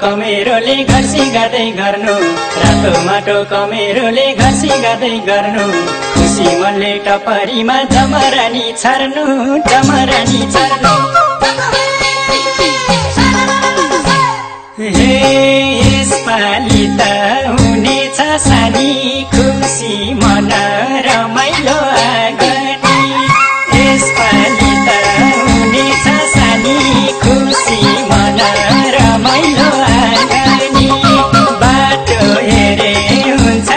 कमेरोले घर्सी गर्दै गर्नु रातो माटो कमेरोले घर्सी गर्दै गर्नु खुसी मनले टपरीमा जमरानी छर्नु जमरानी छर्नु हे यसपालि त हुनेछ सानी खुसी मन रमाइलो आगनी यसपालि त हुनेछ सानी खुसी मन रमाइलो आगनी बाटो हेरे हुन्छ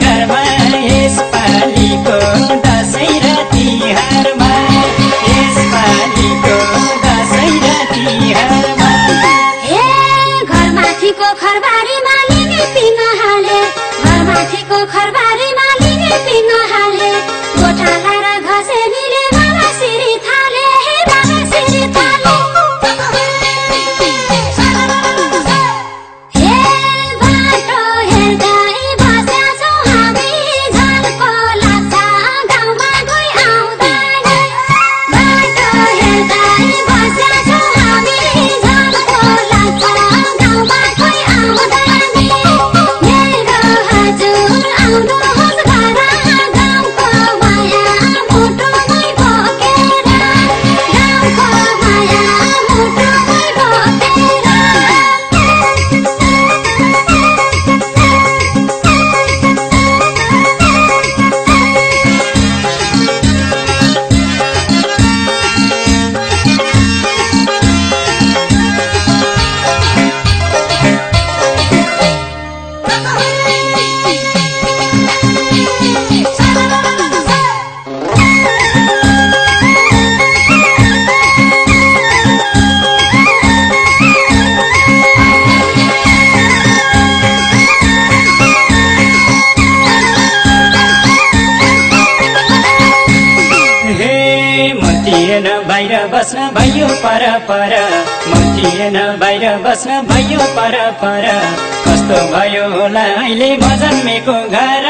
घरमा यसपालिको दशैं र तिहारमा यसपालिको दशैं र तिहारमा घरमाथिको खरबारीमा लिने पिङहाले घरमाथिको खरबारीमा लिने पिङहाले गोठाला र घसेनीले बाबा सिरी थाले हे बाबा सिरी थाले हे बाटो हेर्दै बस्या छौ हामी झल्को लाग्छ गाउँमा गई आउँदा बाटो हेर्दै बस्या छौ हामी झल्को लाग्छ गाउँमा गई आउँदा मेरो हजुर आउनुहोस् घर गाउँको माया मुटुमै बोकेर गाउँको माया मुटुमै बोकेर थिएन बाहिर बस्न भयो पर पर मन थिएन बाहिर बस्न भयो पर पर कस्तो भयो होला अहिले मजन्मेको घर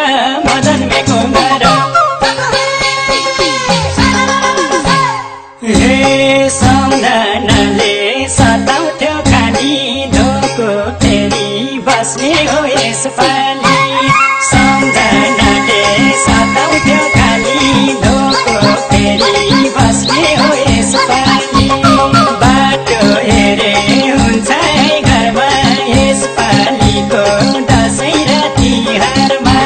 मजन्मेको घर हे सम्झनाले सताउँथ्यो खाली धोको फेरि बस्ने हो यसपालि सम्झनाले सताउँथ्यो खाली धोको फेरि बस्ने हो यसपालि बाटो हेरे हुन्छ घरमा यसपालिको दशैं र तिहारमा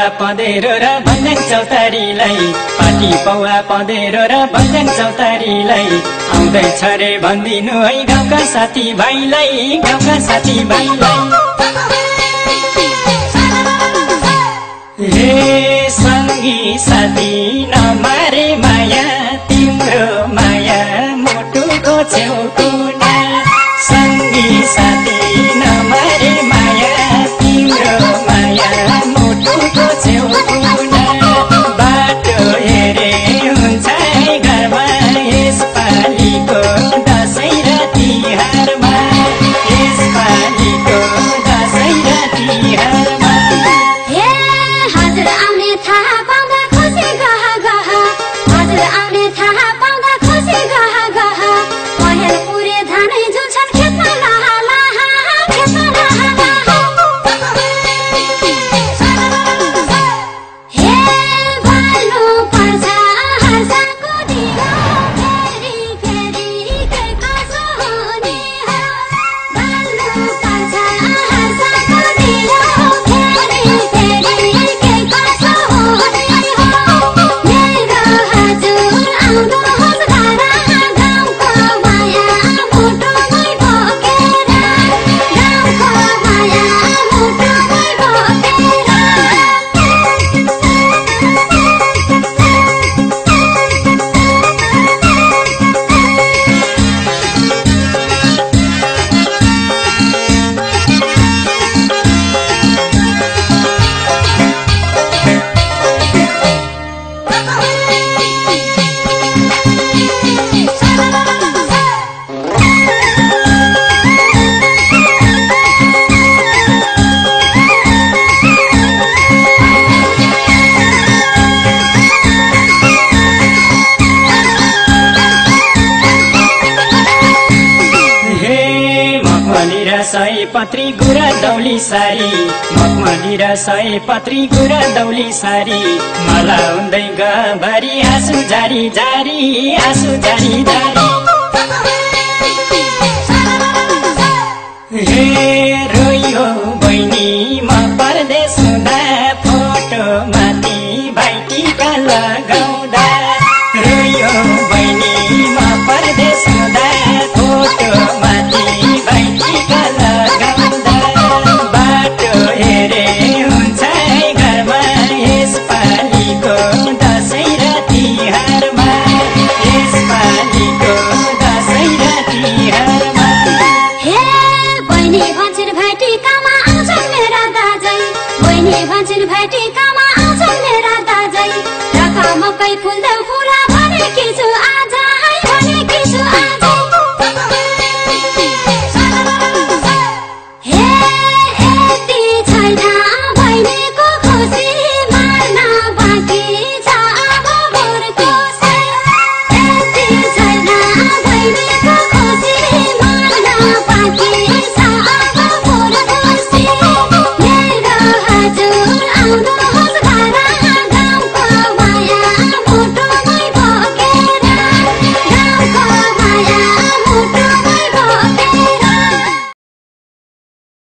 पौवा पँधेरो र भन्ज्याङ चौतारीलाई पाटी पौवा पँधेरो र भन्ज्याङ चौतारीलाई आउँदैछ रे भनिदिनु है गाउँका साथीभाइलाई गाउँका साथीभाइलाई हे सङ्गी साथी नमारे माया तिम्रो माया मुटुको छेउ कुना सङ्गी साथी नमारे माया तिम्रो माया मुटुको छेउ कुना बाटो हेरे हुन्छ है घरमा यसपालिको दसैँ र तिहारमा यसपालिको दसैँ र तिहारमा हजुर आउने थाहा पाउँदा खुसी गह गह हजुर आउने थाहा पाउँदा खुसी गह गह पहेल पुरे धानै जुल्छन् खेतमा लाहा लाहा खेतमा लाहा लाहा हे भन्नु पर्छ हर्षको दियो फेरि फेरि के कसो हुने हो भन्नु पर्छ हर्षको दियो फेरि फेरि के कसो हुने हो मेरो हजुर आउनुहोस् घर गाउँको माया मुटुमै बोकेर गाउँको माया मुटुमै बोकेर सयपत्री गुरा दौली सारी मखमली र सयपत्री गुरा दौली सारी मला हुँदै गभरी आँसु जारी जारी आँसु जारी जारी हे रोइयो